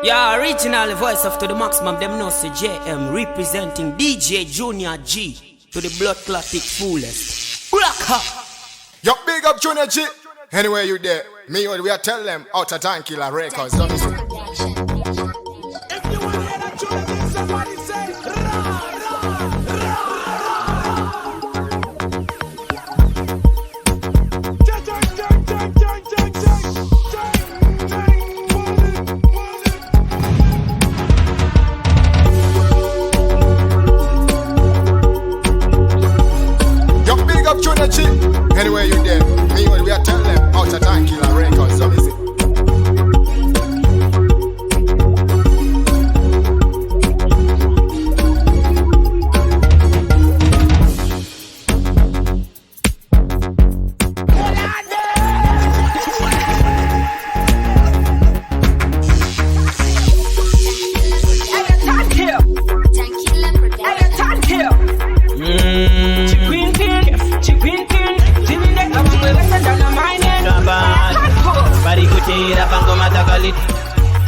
Yeah, original voice of to the maximum. Them know say JM representing DJ Junior G to the blood clotted fullest. Black up. Yo, big up Junior G. Anyway, you there? Me, we are tell them out of Time Killer Records. Don't listen. If you want to hear that Junior G, somebody say Junior G. Anyway, you there? Me, we are tell them out of Time Killer Records. So listen.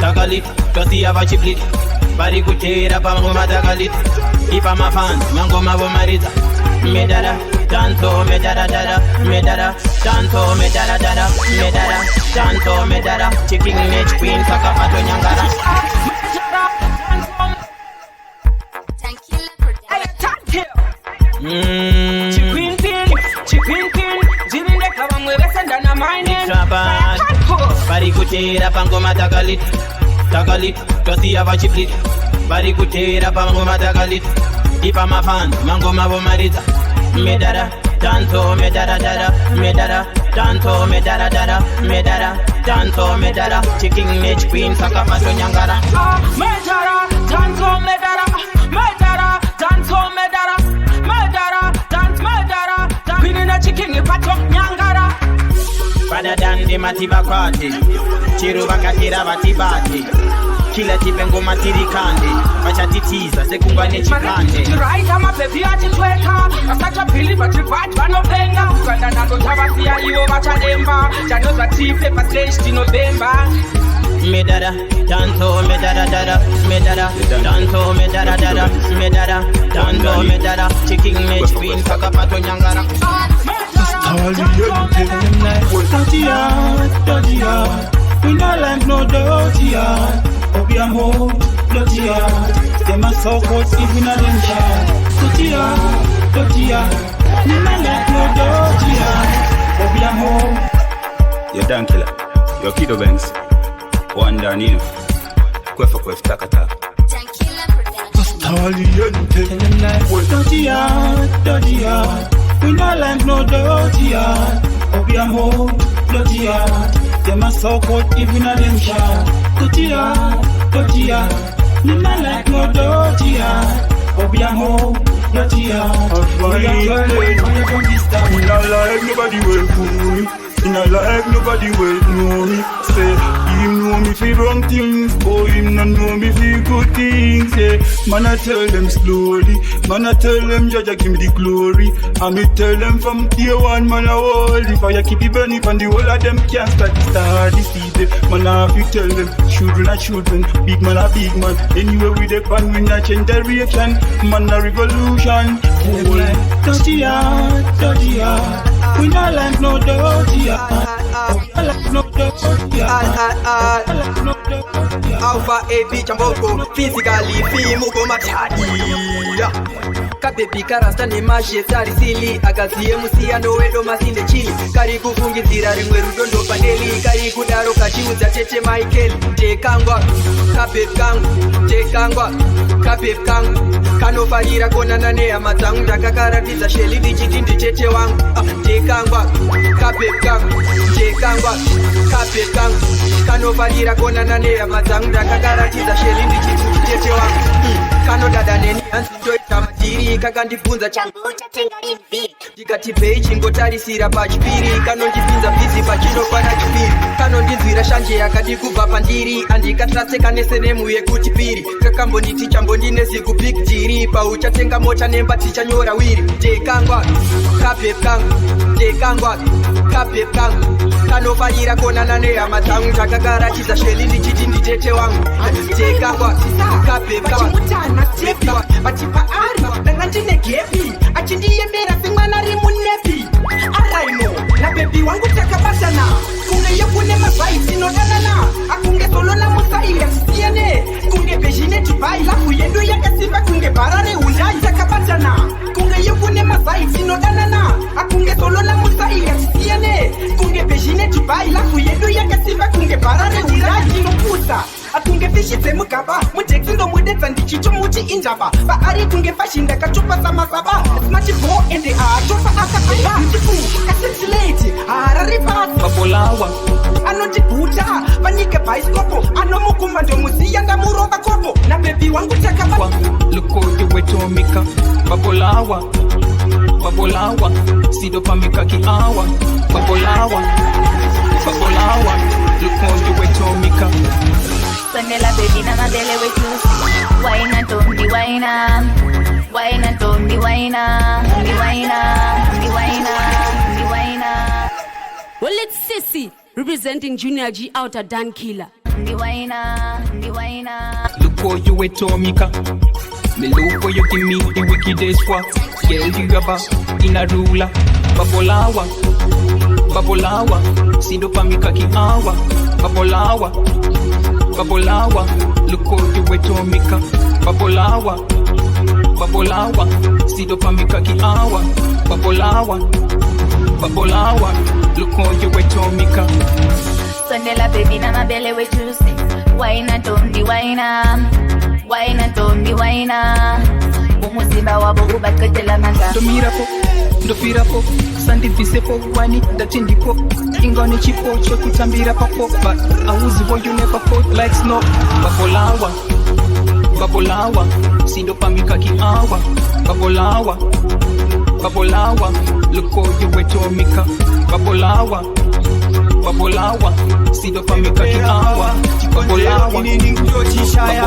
Tagalit, kasi ava chiplit. Bari kutera pa ngoma tagalit. Ipa mafan, mangoma bo marita. Medara, tanto medara dada, medara, tanto medara dada, medara, tanto medara. Chicken match queen saka pato nyangara. Chicken king, Jimmy de kabamwe besenda na mine. Bari kutera pa ngoma tagalit. Tagalit, kasi ava chiplit. Bari kutera pa ngoma tagalit. Ipa mafan, mangoma bo marita. Medara, tanto medara dada, medara, tanto medara dada, medara, tanto medara. Chicken match queen saka pato nyangara. Medara, tanto medara, medara, tanto medara, medara, tanto medara. Queen in a chicken pato nyangara. Father than the Matiba Kwati, Chiruba Katira Batibati, Kila Tipengo Matiri Kandi, Machatitiza, Sekungane Chikande. Right, I'm a baby at it, I'm such a pilly, but you fight one of them now. Grandanado Tavasia, you over Chademba, Janosa Tipe, Patrice, November. Medara, tanto medara dada, medara, tanto medara dada, medara, tanto medara, chicken match queen, Sakapato Nyangara. Dirty heart, we not like no dirty heart. Obi am home, dirty heart. Them a so cold, even a them shot. Dirty heart, we not like no dirty heart. Obi am home. You're Dan Killer, you're Kido Banks, one Danilo, Kwef Takata. Dirty heart, we not like no dirty heart. Obi am home, dirty heart. Them a so cold, even a them shot. Dirty heart, me not like no dirty heart. Obi am home, dirty heart. We not like nobody will fool me. Me not like nobody will know me. Say, him know me for wrong things, oh him not know me for good things. Yeah, man I tell them slowly, man I tell them Jaja give me the glory. And me tell them from day one, man I hold. If I keep it burning, and the whole of them can't start the season. Man I have to tell them, children are children, big man a big man. Anyway with the pan, we not change direction. Man a revolution. Dirty heart. We not like no dirty heart. Like no dirty heart. Alpha AB Chamboko, physically Fimuko Matadi. Kapepi karasta ne mashi sarisili akazie musia no wedo masinde chili kari kufungizira rimwe rudondo paneli kari kudaro kachiudza tete Michael tekangwa kapep kangu kanofarira konana nehama dzangu ndakakaratidza sheli ndichiti tete wangu tekangwa kapep kangu kanofarira konana nehama dzangu ndakakaratidza sheli ndichiti tete wangu kanodada neni ansindoita matiri kakandibvunza changotatenga ivi ndikati bei chingotarisira pachipiri kanondipinza bhizi pachinokwana chipiri kanondinzwira shanje yakadi kubva pandiri andikatraseka nesenemu yekuchipiri kakambonditi chambondine zikupikitiri pauchatenga mota nemba tichanyora wiri tekangwa kapep kangu tekangwa kapep kangu kanofarira konana nehama dzangu takagara chizasheli ndichiti nditete wangu tekangwa kapep kangu vachipa ari ndanga ndine gepi achindiyembera semwana rimunepi araino nabebi wangu takabatana kunge yekune mavhaisi inodanana akunge solona musaira siyene kunge bejine tibai lafu yedu yakasimba kunge barare undai takabatana kunge yekune mavhaisi inodanana akunge solona musaira siyene kunge bejine tibai lafu yedu yakasimba kunge barare undai inopusa akunge fishi dzemugaba muteksi ndomudedza ndichitomuti injaba paari kunge fashi ndakatopa samazaba smachibo ende atopa akaaa ndifu kasensileti hararipasi babolawa anondiguta panyike bhaisikopo anomukumba ndomuziya ndamurova kopo nabebi wangu takaba lukoyo wetomika babolawa sidopamika kiawa babolawa lukoyo wetomika Sonela baby na mabele we juicy. Waina tombi waina. Waina tombi waina. Tombi waina. Tombi waina. Tombi waina. Well, it's Sissy representing Junior G out at Dan Killer. Tombi waina. Tombi waina. Luko you etomika. Me look for you give me the wickedest work. Girl you gaba in a ruler. Babolawa. Sidopamika kiawa. Babolawa, lukoyo wetomika. Babolawa, sidopamika kiawa. Babolawa, lukoyo wetomika. Sonela baby na mabele we juicy. Waina tombi waina. Waina tombi waina. Umuzimba wabo kubakatela manga. Ndopirapo sandivisepo wani ndatindipo ingone chipo chokutambira papo but auzivo you never fought like snow. Babolawa sidopamika kiawa. Babolawa lukoyo wetomika. Babolawa sidopamika kiawa. inini ndochishaya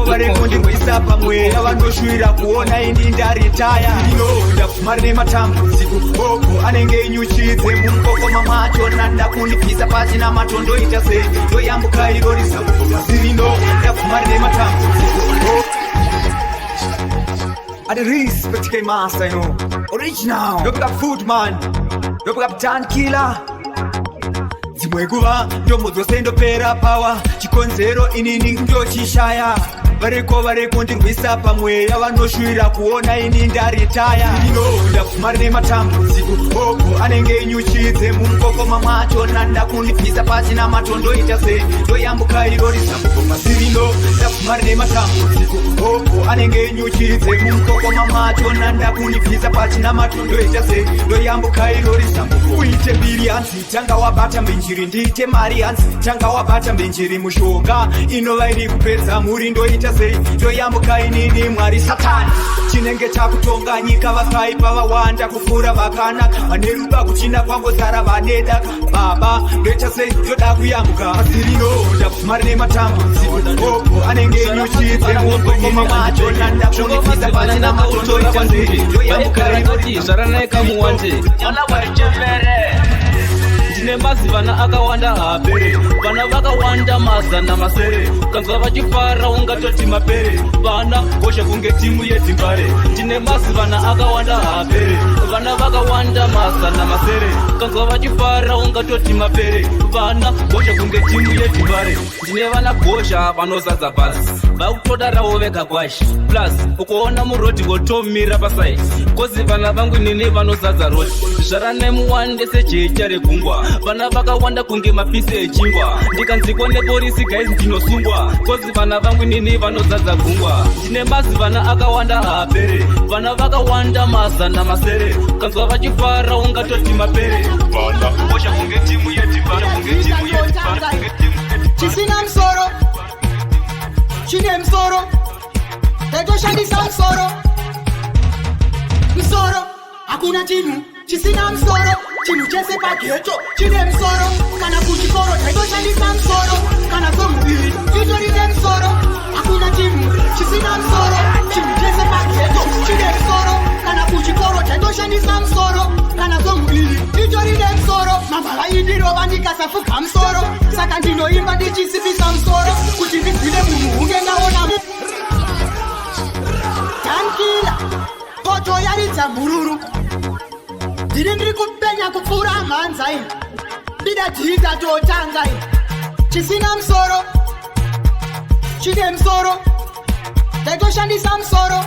vareko ndingoisa pamwe avandoshuvira kuona ini ndaritaya ndapfumari nematambudziko oko anenge nyuchidze mumukokoma macho nandakundipisa pasi namatondoita sei ndoyambuka irorisa masirino ndapfumari nematambudziko At respect K Master, you know, original. Look up Foodman, look up Dan Killer. Zimwekuva ndombo dzose ndopera pawa chikonzero inini ndochishaya vareko ndingwisa pamweya vanoshuvira kuona ini ndaritaya ndapfumari nematambudziko oko anenge nyuchidze mumukokoma macho nandakundipisa pasi namatondoita sei ndoyambuka irori zambuko masirino ndapfumari nematambudziko oko anenge nyuchidze mumukokoma macho nandakundipisa pasi namatondoita sei ndoyambuka irori zambuko uite mbiri hanzi tanga wabata mbenjiri ndiite mari hanzi tanga wabata mbenjiri mushoka inova iri kupedza muri ndoita sei ndoyambuka inini mwari satani chinenge chakutonga nyika vakaipa vawanda kufura vakanaka vane ruba kuchina kwangozara vanedaka baba ndoita sei ndoda kuyambuka masirino ndapfumari nematambudziko oko anenge nyuchidze mumukokoma macho nandakundipisa pasi namatondoita sei ndoyambuka inini zvaranaka muwanje mwana warichembere ndine mazivana akawanda apere vana vakawanda mazana masere kanzwa vachifara ungatoti mapere vana gosha kunge timu yedzimbare ndine mazivana akawanda apere vana vakawanda mazana masere kanzwa vachifara ungatoti mapere vana gosha kunge timu yedzimbare ndine vana gosha vanozadza basi vakutodarawo vega kwashi plus ukuona murodi votomira pasai kozi vana vangu nini vanozadza rodi zvaranemuwande sejecha regungwa vana vakawanda kunge mapisi echingwa ndikanziko neporisi guys ndinosungwa kozi vana vangu nini vanozadza gungwa ndine mazivana akawanda apere vana vakawanda mazana masere kanzwa vachifara ungatoti mapere vana kosha kunge timu yedibara kunge timu yedibara chisina msoro chine msoro taitoshandisa msoro hakuna chinu chisina msoro chinu chese pageto chine msoro kana kuchikoro taitoshandisa kana somuviri itorine musoro mambava indirova ndikasafuka musoro saka ndinoimba ndichisipisa musoro kuti ndizive munhu unge naona tankila koto yaridza mhururu ndiri kupenya kupfuura mhanza ini ndida dhiita totanga ini chisina musoro chine musoro ndaitoshandisa musoro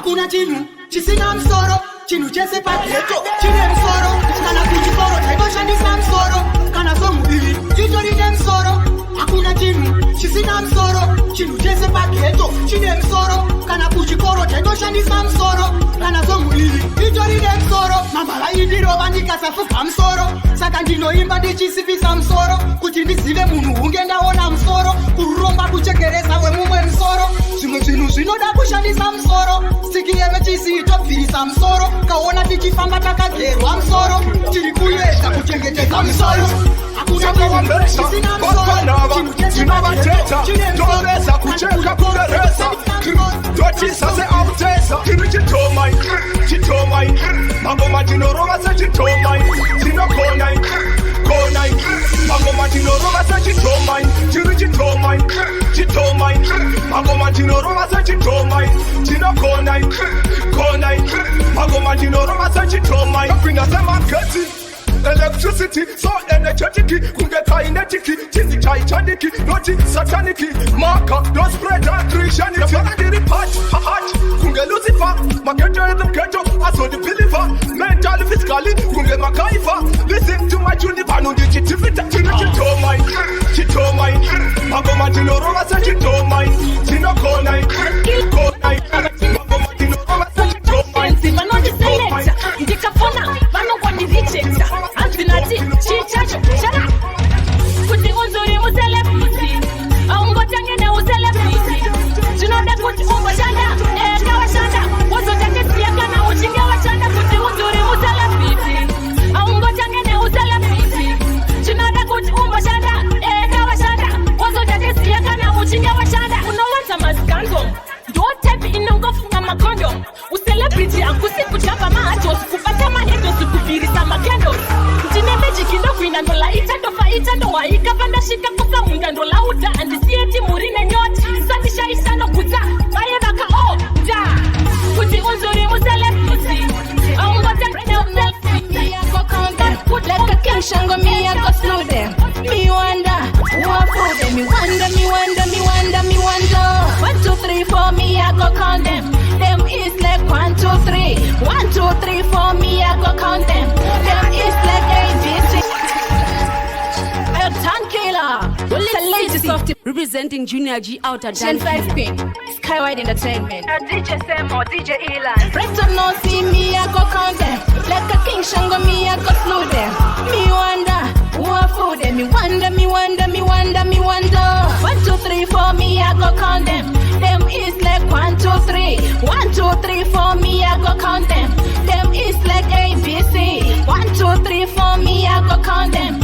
hakuna chinhu chisina musoro chinhu chese pageto chine musoro kana kuchikoro ndaitoshandisa musoro kana somuviri chitorine musoro hakuna chinhu chisina musoro chinhu chese pageto chine musoro kana kuchikoro ndaitoshandisa musoro kana somuviri chitorine musoro mambava indirova ndikasafuka musoro saka ndinoimba ndichisipisa musoro kuti ndizive munhu unge ndaona musoro kururomba kuchekeresa wemumwe musoro zvimwe zvinhu zvinoda kushandisa musoro sikiyeve chisi tobvirisa musoro kaona tichifamba takagerwa musoro tiri kuedza kuchengetedza musoro hakuna tinovateta tovesa kucheka kuveresa totisase autesa tiri chitomai chitomai mangoma tinorova sechitomai tinokonai konai mangoma tinorova sechitomai tiri chitomai chitomai mangoma tinorova sechitomai tinokonai konai mangoma tinorova sechitomai pinda semaketi electricity so energetic kunge kinetic tindi titanic not satanic marker don't spread that Christianity never did it part kunge Lucifer maketo in the ghetto I saw the believer mentally physically kunge makaifa listen to my tune panu digitivita chitomai chitomai magoma tinoroga sa chitomai tinokonai konai magoma tinoroga sa chitomai vanondiselekta ndikafona vanokwandirijekta anzinati chichacho shara kuti unzuri muselebrity aungotange neuselebrity zvinoda kuti ungoshanda ekawashanda wozotangesiya kana uchinge washanda kuti unzuri muselebrity aungotange neuselebrity zvinoda kuti ungoshanda ekawashanda wozotangesiya kana uchinge washanda unowanza mazikanzo ndotepi inongofunga makondom uselebrity akusi kuchapa mahatos kupata mahetos kubvirisa makendo ndine magic indokwinda ndolaita ndofaita ndowaika pandasvika kusamunda ndolauda handisiyeti muri nenyoti sandishaisa nokudza vaye vakaoda kuti unzuri muselebrity like a king shango me I go slow them me wonder who for them me wonder 1 2 3 4 me I go count them is like 1 2 3 1 2 3 4 me I go count them is like ABC Tankila the latest of the representing Junior G out at Gen 5P Skywide Entertainment DJ Sam or DJ Elan Presto no see me I go count them like a king shango me I go slow them me wonder who for them me wonder 1 2 3 4 me I go count them is like 1 2 3 1 2 3 4 me I go count them is like ABC 1 2 3 4 me I go count them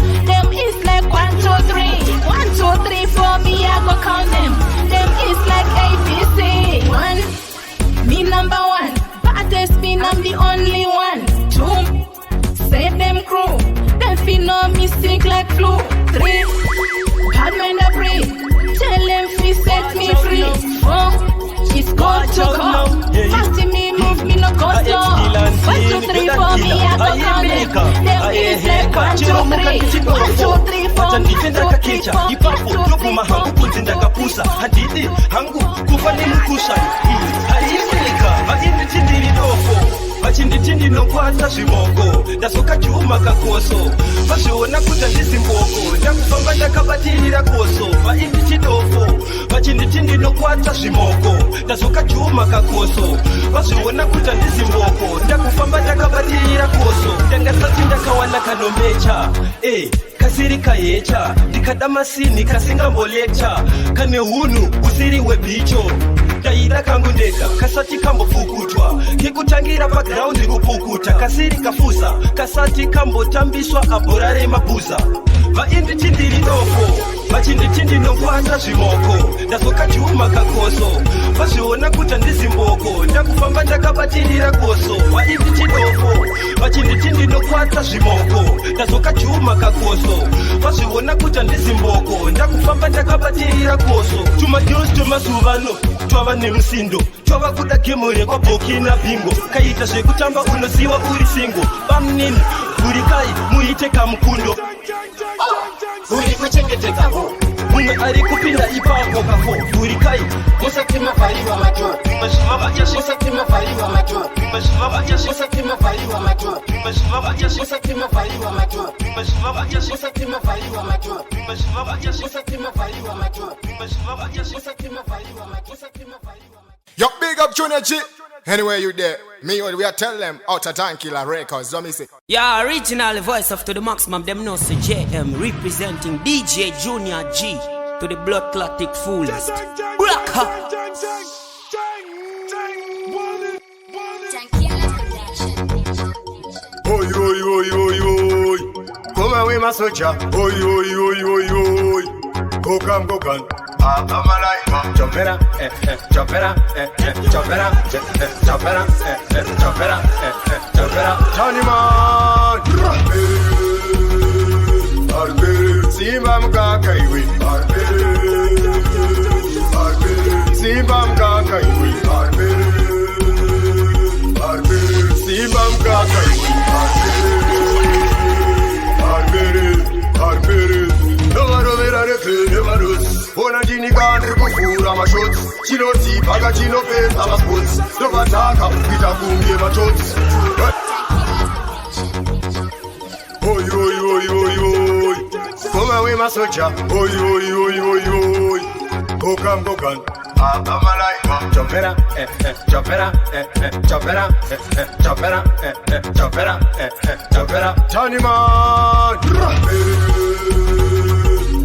is like 1 2 3 1 2 3 4 me I go count them is like ABC 1 me number 1 baddest me I'm the only one 2 save them crew them feel no mistake like flu 3 bad man I pray tell them fi set me free 4 it's got to come fast me move me no go slow 1 2 3 4 me I go count them is like 1 2 3 1 2 3 4 ndifenda kakecha ipapo ndokuma hangu kunzinda kapusa hadidi hangu kufane mukusha haimilika vainditindiri doko vachinditindi nokwata zvimoko ndasoka chuma kakoso vazviona kuta ndisimboko ndakufamba ndakabatirira koso vainditidoko vachinditindi nokwata zvimoko ndasoka chuma kakoso vazviona kuta ndisimboko ndakufamba ndakabatirira koso ndangasati ndakawana kanombecha kasiri kayecha ndikada masini kasingambolecha kane hunu usiri webicho ndaida kangu ndega kasati kambofukutwa kekutangira pagraundi rupukuta kasiri kafusa kasati kambotambiswa abhora remabuza vainditindiri doko vachinditindi nokwata zvimoko ndasoka chuma kakoso vazviona kuti ndizimboko ndakufamba ndakabatirira koso vaiti chidoko vachinditindi nokwata zvimoko ndasoka chuma kakoso vazviona kuti ndizimboko ndakufamba ndakabatirira koso tumadiosi tomazuvano twava nemusindo twava kuda gemu rekwabhokina bingo kaita zvekutamba unoziva uri singo bamnini uri kai muite kamukundo uri kuchengetedzaho mumwe ari kupinda ipapo kafo uri kai musati mavhariwa majoro musati mavhariwa majoro musati mavhariwa majoro musati mavhariwa majoro musati mavhariwa majoro musati mavhariwa majoro musati mavhariwa majoro. Yo, big up Junior G. Anyway, you there. Me, we are tell them out of Tankila Records. Don't me say. Yeah, original voice of to the maximum. Them know say JM representing DJ Junior G to the blood clotting fullest. Oi, oi, oi, oi, oi. Come away, my soldier. Oi, oi, oi, oi, oi. Go come, go come. I'm alive. Jump it up, jump it up, jump it up, jump it up, jump it up, jump it up. Johnny man. Arbe, Simba mkaka iwi. Arbe, Simba mkaka iwi. Arbe, Simba mkaka iwi. Arbe, Novaro verare nevarus. Ona jini gandri kufura mashots. Chinoti paga chino pesa maspots. Novataka vitakumbie machots. Oi, oi, oi, oi, oi. Come away, my soldier. Oi, oi, oi, oi, oi. Go come, go come. I'm alive. Jump it up, jump it up, jump it up, jump it up, jump it up, jump it up. Johnny man.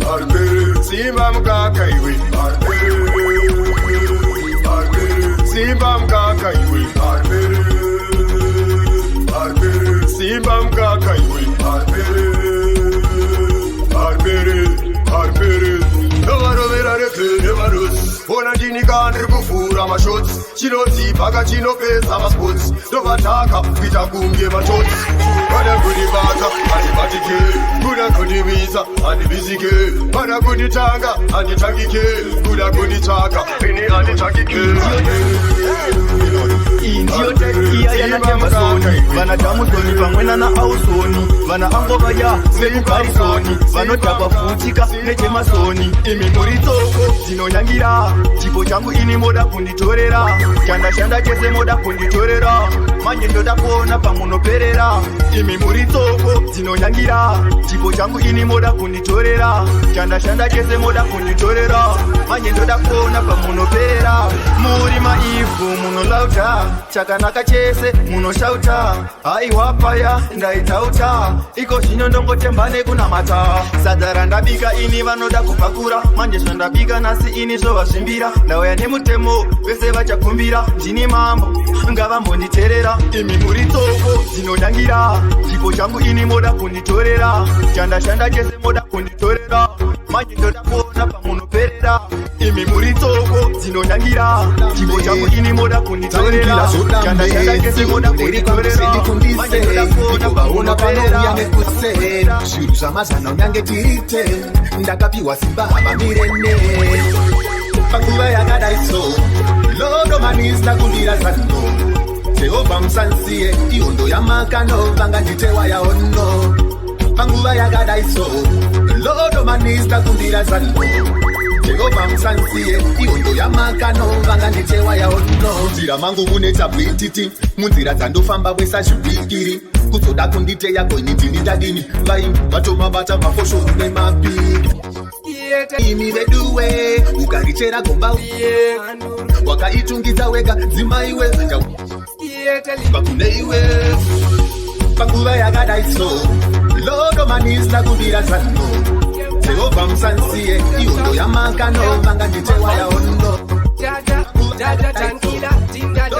Arbe, Simba mkaka iwi. Arbe, Simba mkaka iwi. Arbe, Simba mkaka iwi. Arbe, Novaro verare nevarus. Ona jini gandri kufura mashots. Chinoti paga chino pesa maspots. Novataka vitakumbie machots. Mana kuni bata, ani batike. Kuna kuni visa, ani bizike. Mana kuni tanga, ani tangike. Kuna kuni taka, ini ani tangike. Indio tekia yana kemasoni. Vana jamusoni pamwena na ausoni. Vana angobaya, sekukarisoni. Vano tapa futika, nechemasoni. Imi muri toko, zinonyangira. Chipo changu ini moda kunditorera. Shanda chese moda kunditorera. Manje ndoda kuona pamunoperera. Imi muri toko, zinonyangira. Chipo changu ini moda kunditorera. Shanda chese moda kunditorera. Manje ndoda kuona pamunoperera. Muri maifu munolauta. Chakanaka chese munoshauta. Aiwapaya ndaitauta. Iko shino ndongotembane kunamata. Sadara ndabika ini vanoda kupakura. Manje ndabika nasi ini zovasvimbira. Ndauya nemutemo vese vachakumbira. Ndini mambo ngavambonditerera. Imi muri toko zinonyangira. Chipo changu ini moda kunditorera. Shanda chese moda kunditorera. Manje ndoda kuona pamunoperera. Imi muri toko zinonyangira. Chipo changu ini moda kunditorera. Shanda chese moda kunditorera. Manje ndoda kuona pamunoperera. Shuru zamazana unyange tite. Ndakapiwa simba haba mirene. Panguva yakadaiso. Lodo manista kundira zano. Jehova msansiye. Iondo ya makano. Vanga jitewa ya ono. Panguva yakadaiso. Lodo manista kundira zano. Jehova msansiye. Iondo ya makano. Vanga jitewa ya ono. Munzira mangu muneta bwititi. Munzira zandofamba wesa shubikiri. Kusoda kundite yako initinditadini. Vai matoma bata mafosho une mapiki. Imi veduwe ukarichera gomba wakaitungiza wega zimaiwe bakuneiwe panguva yakadaiso lodo manista kudira zano Jehova msansiye iondo ya makano vanga nditewa ya ono Jaja tankila tinjaja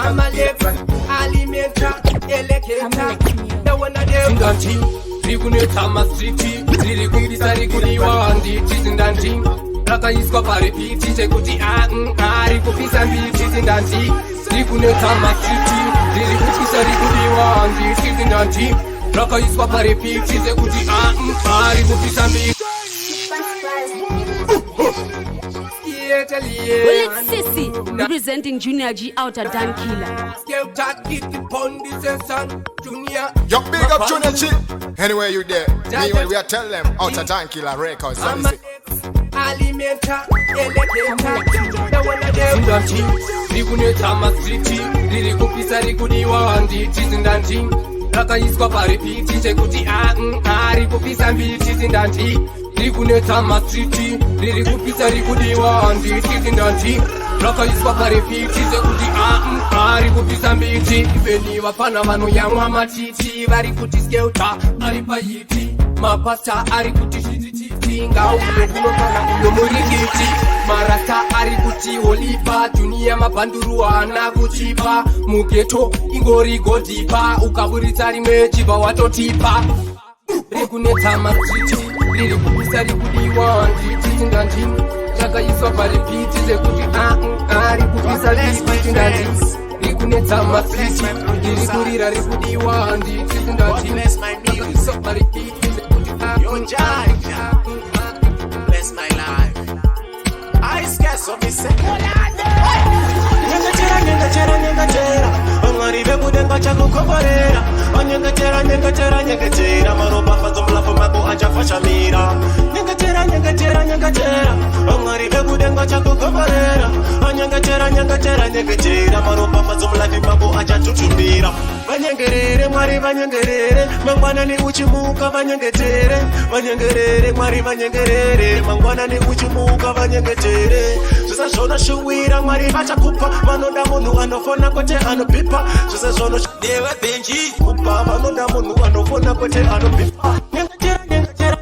Amaleka alimenta eleketa. The one of them rikunetsa masiti riri kupisa rikudiwa nditi zindanti rakaiswa paripiti chekuti ari kupisa mbiti zindanti rikunetsa masiti riri kupisa rikudiwa nditi zindanti rakaiswa paripiti chekuti ari kupisa mbiti Bullet Sissy, representing Junior G out at Dan Killer. Yo, big up Junior G. Anyway, you there. Me, when we are tell them out at Dan Killer Records. Alimenta, the one of them zindanti rikunetsa masiti riri kupisa rikudiwa nditi zindanti rakaiswa paripiti chekuti ari kupisa mbiti zindanti rikunetsa masiti riri kupisa rikudiwa nditi zindanti rakaiswa paripiti chekuti ari kupisa mbiti ibeni vapana vanoyamwa matiti vari kuti skeuta ari payiti mapasta ari kuti tinga uyo kunopana uyo murikiti marasta ari kuti olipa dunia mabhanduru ana kuchipa mugeto ingori godipa ukaburitsa rimwe chibva watotipa rikunetsa masiti riri kupisa rikudiwa nditi zindanti rakaiswa paripiti sekuti ari kupisa nditi zindanti rikunetsa masiti riri kurira rikudiwa nditi zindanti rakaiswa paripiti sekuti bless my life. I scarce so me say. Nyengachera Ongaribe kudenga chaku koparera Nyengachera Maroba fazo mlafu mako acha fasha mira Nyengachera Ongaribe kudenga chaku koparera Nyengachera Maroba fazo mlafu mako acha tutumira Vanyengerere mwari vanyengerere Mangwana ni uchimuka vanyengetere Mwari vanyengerere Mangwana ni uchimuka vanyengetere Sasa shona shuwira mwari vachakupa Vanoda munu anofona kote anopipa Sasa shona dewe benji Kupa vanoda munu anofona kote anopipa Nyengachera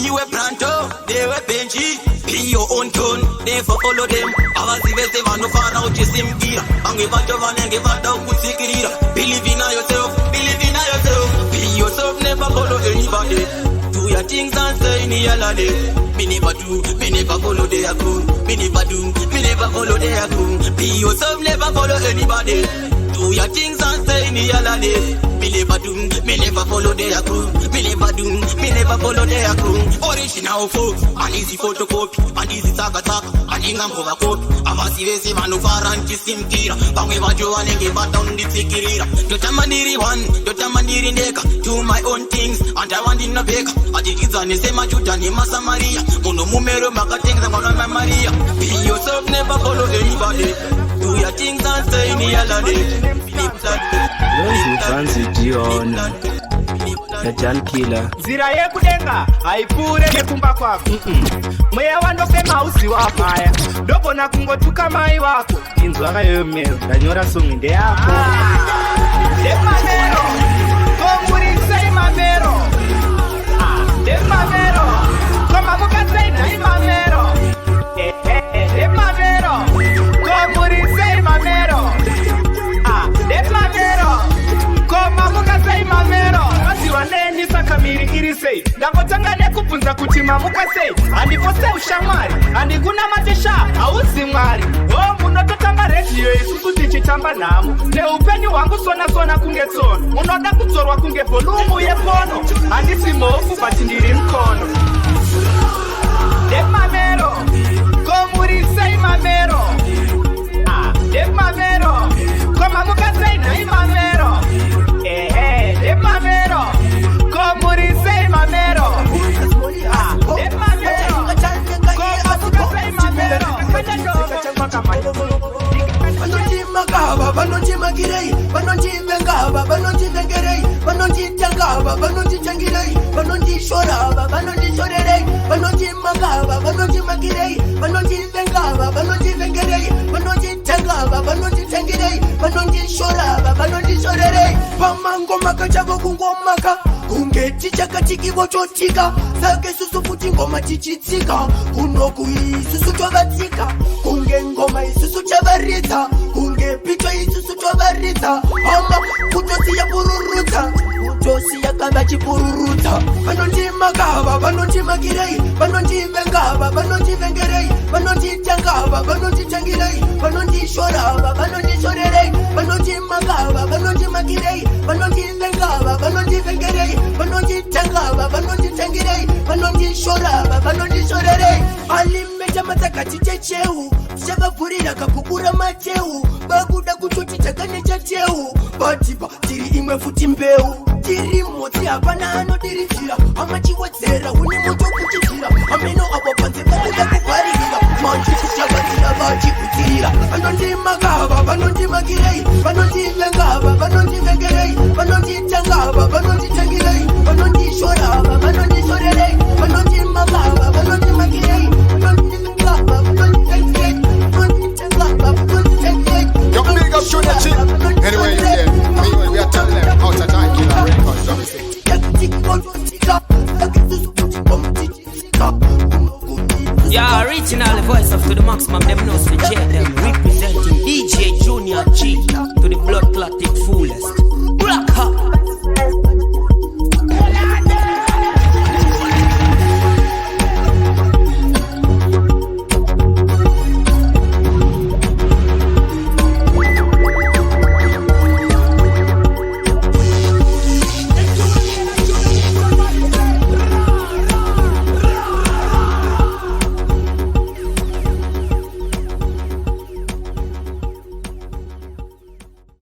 Iwe branto dewe benji Be your own tone, never follow them Avazivese vanofana uchisimgira Angwe vato vanenge vata ukusikirira Believe in yourself Be yourself, never follow anybody Do your things and say in your lane Me never follow their crew Me never follow their crew Be yourself, never follow anybody Do your things and say in your lane Me never follow their crew Me never follow their crew Original folks, and easy photocopy And easy taka and ingambova copy Avasivese vanofara nchisimkira Vamwe vacho vanenge vata unditsikirira Totamandiri one, totamandiri ndeka Do my own things, and I want in a beka Atikidzane semajuta nemasamaria Muno mumero makatenga mwana Maria Be yourself, never follow anybody Do your things and stay in your lane Fancy Dion The Jan Killer Zira yekudenga haipure nekumba kwako Mweya wandofema usi wapaya Dopo na kungotuka mai wako Inzu akayomero Danyora songi nde yako Demamero Komuri mamero Demamero Koma muka say na imamero Demamero Komuri mamero Demamero Koma muka say mamero Wasiwaneni sakamiri irisei Ndangotanga nekubunza kuti mamuka sei Andipose ushamwari Andiguna matesha hausi mwari Munototamba radio isusu tichitamba namo Neupenyu wangu sona kungetsono Munoda kudzorwa kunge volumu yepono Handisi mofu batindiri mkono Demamero Komuri sei mamero Demamero Koma muka sei na imamero Demamero Komuri sei mamero Demamero Koma muka sei mamero Vanojimagaba, vanojimagirei, vanojivengaba, vanojivengerei, vanojitangaba, vanojitangirei, vanojishoraba, vanojishorerei, vanojimagaba, vanojimagirei, vanojivengaba, vanojivengerei, vanojitangaba, vanojitangirei, vanojishoraba, vanojishorerei. Pamangoma kachavo kungomaka, kungeti chakachikivo chotika, sake susu futi ngoma chichitsika, kunoku isusu chovatsika, kunge ngoma isusu chavaritsa, kunge picho isusu chovaritsa, hama kutosiya bururutsa, Josi yakamba chipururudza. Vanoti magava, vanoti magirei, vanoti vengava, vanoti vengerei, vanoti tangava, vanoti tangirei, vanoti shorava, vanoti shorerei, vanoti magava, vanoti magirei, vanoti vengava, vanoti vengerei, vanoti tangava, vanoti tangirei, vanoti shorava, vanoti shorerei. Alimeta matakati checheu, chavapurira kakukura mateu, bakuda kuchoti chakane chateu, batipa tiri imwe futi mbeu, tiri moti hapana anodiritsira, amachiwedzera une moto kuchitira, ameno abo panze bakuda kuparira, manji kuchabatira vachikutirira, vanoti magava, vanoti magirei, vanoti vengava, vanoti vengerei, vanoti tangava, vanoti tangirei, vanoti shorava, vanoti shorerei, vanoti magava, vanoti magirei, vanoti vengava, vanoti tangirei, vanoti tangava, vanoti tangirei. Yo, big up Junior G. Anyway, you there? We are telling them out of time killer records, obviously. Yeah, original voice of to the maximum, them knows the JM representing DJ Junior G to the blood clotted fullest.